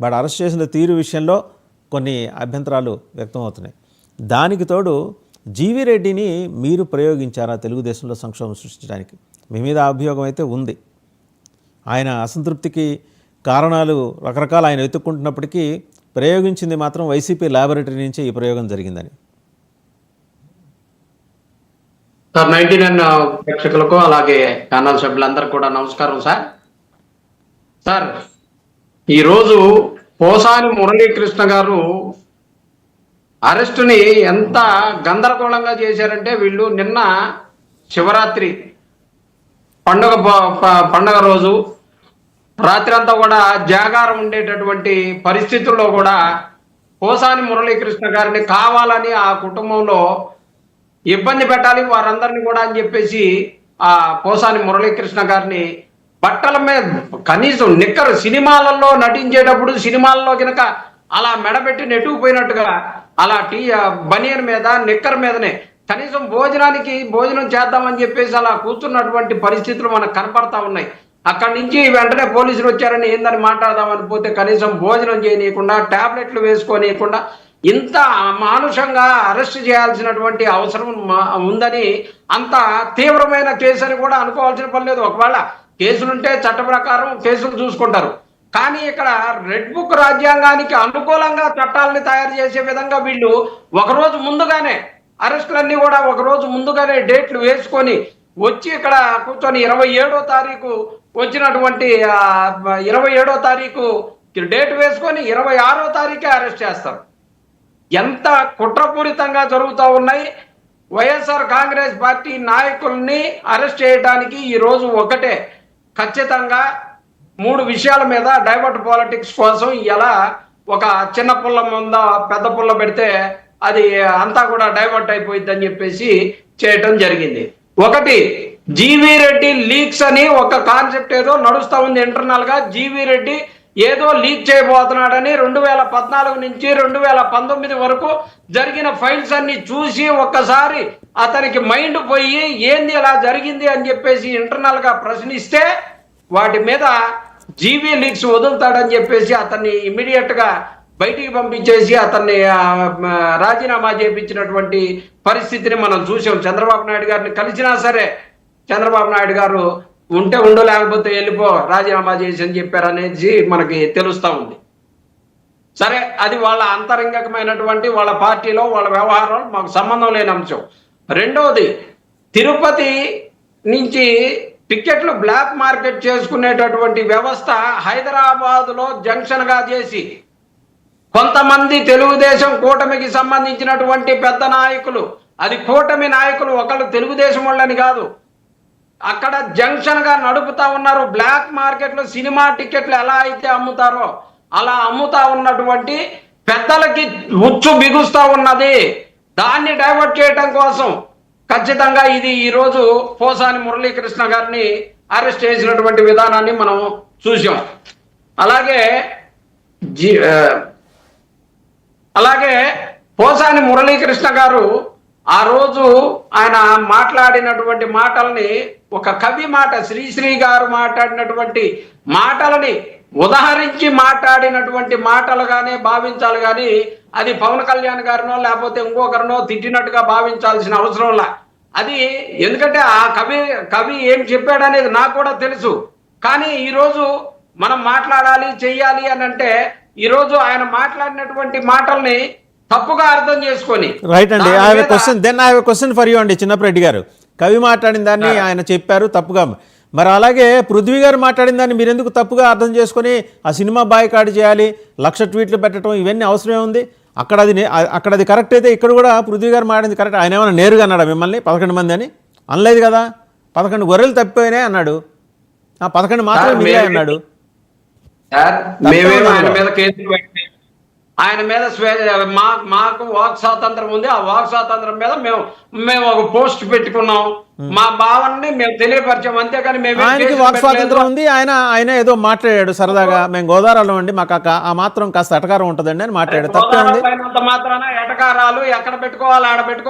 వాడు అరెస్ట్ చేసిన తీరు విషయంలో కొన్ని అభ్యంతరాలు వ్యక్తమవుతున్నాయి. దానికి తోడు జీవీ రెడ్డిని మీరు ప్రయోగించారా తెలుగుదేశంలో సంక్షోభం సృష్టించడానికి? మీ మీద అభియోగం అయితే ఉంది. ఆయన అసంతృప్తికి కారణాలు రకరకాల ఆయన వెతుక్కుంటున్నప్పటికీ ప్రయోగించింది మాత్రం వైసీపీ ల్యాబొరేటరీ నుంచే ఈ ప్రయోగం జరిగిందని. సార్ 99 ప్రేక్షకులకు అలాగే ఛానల్ సభ్యులందరికీ కూడా నమస్కారం సార్. సార్ ఈరోజు పోసాని మురళీకృష్ణ గారు అరెస్టుని ఎంత గందరగోళంగా చేశారంటే, వీళ్ళు నిన్న శివరాత్రి పండగ రోజు రాత్రి అంతా కూడా జాగారం ఉండేటటువంటి పరిస్థితుల్లో కూడా పోసాని మురళీకృష్ణ గారిని కావాలని ఆ కుటుంబంలో ఇబ్బంది పెట్టాలి వారందరినీ కూడా అని చెప్పేసి ఆ పోసాని మురళీకృష్ణ గారిని బట్టల మీద కనీసం నిక్కరు సినిమాలలో నటించేటప్పుడు సినిమాల్లో కనుక అలా మెడబెట్టి నెట్టుకుపోయినట్టుగా అలా బనియన్ మీద నిక్కర్ మీదనే కనీసం భోజనం చేద్దామని చెప్పేసి అలా కూర్చున్నటువంటి పరిస్థితులు మనకు కనపడతా ఉన్నాయి. అక్కడి నుంచి వెంటనే పోలీసులు వచ్చారని ఏందని మాట్లాడదామని పోతే కనీసం భోజనం చేయనీయకుండా, టాబ్లెట్లు వేసుకోనీయకుండా ఇంత మానుషంగా అరెస్ట్ చేయాల్సినటువంటి అవసరం ఉందని, అంత తీవ్రమైన కేసు అని కూడా అనుకోవాల్సిన పని లేదు. ఒకవేళ కేసులుంటే చట్ట ప్రకారం కేసులు చూసుకుంటారు. కానీ ఇక్కడ రెడ్ బుక్ రాజ్యాంగానికి అనుకూలంగా చట్టాలని తయారు చేసే విధంగా వీళ్ళు ఒకరోజు ముందుగానే అరెస్టులన్నీ కూడా ఒకరోజు ముందుగానే డేట్లు వేసుకొని వచ్చి ఇక్కడ కూర్చొని 27వ తారీఖు వచ్చినటువంటి 27వ తారీఖు డేట్ వేసుకొని 26వ తారీఖే అరెస్ట్ చేస్తారు. ఎంత కుట్రపూరితంగా జరుగుతూ ఉన్నాయి. వైఎస్ఆర్ కాంగ్రెస్ పార్టీ నాయకుల్ని అరెస్ట్ చేయడానికి ఈరోజు ఒకటే ఖచ్చితంగా 3 విషయాల మీద డైవర్ట్ పాలిటిక్స్ కోసం ఎలా ఒక చిన్న పుల్ల ముంద పెద్ద పుల్ల పెడితే అది అంతా కూడా డైవర్ట్ అయిపోయింది అని చెప్పేసి చేయటం జరిగింది. ఒకటి, జీవీ రెడ్డి లీక్స్ అని ఒక కాన్సెప్ట్ ఏదో నడుస్తూ ఉంది ఇంటర్నల్ గా. జీవీ రెడ్డి ఏదో లీక్ చేయబోతున్నాడని 2014 నుంచి 2019 వరకు జరిగిన ఫైల్స్ అన్ని చూసి ఒక్కసారి అతనికి మైండ్ పోయి ఏంది ఇలా జరిగింది అని చెప్పేసి ఇంటర్నల్ గా ప్రశ్నిస్తే వాటి మీద జీవీ లీక్స్ వదులుతాడని చెప్పేసి అతన్ని ఇమీడియట్ గా బయటికి పంపించేసి అతన్ని రాజీనామా చేయించినటువంటి పరిస్థితిని మనం చూసాం. చంద్రబాబు నాయుడు గారిని కలిసినా సరే చంద్రబాబు నాయుడు గారు ఉంటే ఉండు లేకపోతే వెళ్ళిపో రాజీనామా చేసి అని చెప్పారనేది మనకి తెలుస్తూ ఉంది. సరే, అది వాళ్ళ అంతరంగికమైనటువంటి వాళ్ళ పార్టీలో వాళ్ళ వ్యవహారాలు మాకు సంబంధం లేని అంశం. రెండవది, తిరుపతి నుంచి టికెట్లు బ్లాక్ మార్కెట్ చేసుకునేటటువంటి వ్యవస్థ హైదరాబాదులో జంక్షన్ గా చేసి కొంతమంది తెలుగుదేశం కూటమికి సంబంధించినటువంటి పెద్ద నాయకులు, అది కూటమి నాయకులు, ఒకళ్ళు తెలుగుదేశం వాళ్ళని కాదు, అక్కడ జంక్షన్ గా నడుపుతా ఉన్నారు. బ్లాక్ మార్కెట్ లో సినిమా టికెట్లు ఎలా అయితే అమ్ముతారో అలా అమ్ముతా ఉన్నటువంటి పెద్దలకి ఉచ్చు బిగుస్తా ఉన్నది. దాన్ని డైవర్ట్ చేయడం కోసం ఖచ్చితంగా ఇది ఈరోజు పోసాని మురళీకృష్ణ గారిని అరెస్ట్ చేసినటువంటి విధానాన్ని మనం చూసాం. అలాగే పోసాని మురళీకృష్ణ గారు ఆ రోజు ఆయన మాట్లాడినటువంటి మాటల్ని ఒక కవి మాట, శ్రీశ్రీ గారు మాట్లాడినటువంటి మాటలని ఉదహరించి మాట్లాడినటువంటి మాటలుగానే భావించాలి. కానీ అది పవన్ కళ్యాణ్ గారినో లేకపోతే ఇంకొకరినో తిట్టినట్టుగా భావించాల్సిన అవసరంలా. అది ఎందుకంటే ఆ కవి ఏం చెప్పాడనేది నాకు కూడా తెలుసు. కానీ ఈరోజు మనం మాట్లాడాలి చెయ్యాలి అని అంటే ఈరోజు ఆయన మాట్లాడినటువంటి మాటల్ని తప్పుగా అర్థం చేసుకొని రైట్ అండి. I have a question for you అండి. చిన్నప్పరెడ్డి గారు కవి మాట్లాడిన దాన్ని ఆయన చెప్పారు తప్పుగా, మరి అలాగే పృథ్వీ గారు మాట్లాడిన దాన్ని మీరు ఎందుకు తప్పుగా అర్థం చేసుకొని ఆ సినిమా బాయ్కాట్ చేయాలి, 1,00,000 ట్వీట్లు పెట్టడం, ఇవన్నీ అవసరమే ఉంది? అక్కడ అది కరెక్ట్ అయితే ఇక్కడ కూడా పృథ్వీ గారు మాట్లాడింది కరెక్ట్. ఆయన ఏమైనా నేరుగా అన్నాడా మిమ్మల్ని 11 మంది అని? అనలేదు కదా. 11 గొర్రెలు తప్పిపోయినాయి అన్నాడు, 11 మాత్రమే మిగిలాయి అన్నాడు. ఆయన మీద మాకు వాక్ స్వాతంత్రం ఉంది. ఆ వాక్ స్వాతంత్రం మీద మేము ఒక పోస్ట్ పెట్టుకున్నాం, మా భావాన్ని మేము తెలియపరిచాం, అంతేకాని ఆయనకి వాక్ స్వాతంత్రం ఉంది. ఆయన ఏదో మాట్లాడాడు సరదాగా, మేము గోదావరిలో ఉండి మాకు ఆ మాత్రం కాస్త ఎటకారం ఉంటుందండి అని మాట్లాడాడు. తప్పే ఉంది. మాత్రాన ఎటకారాలు ఎక్కడ పెట్టుకోవాలి ఆడ పెట్టుకోవాలి.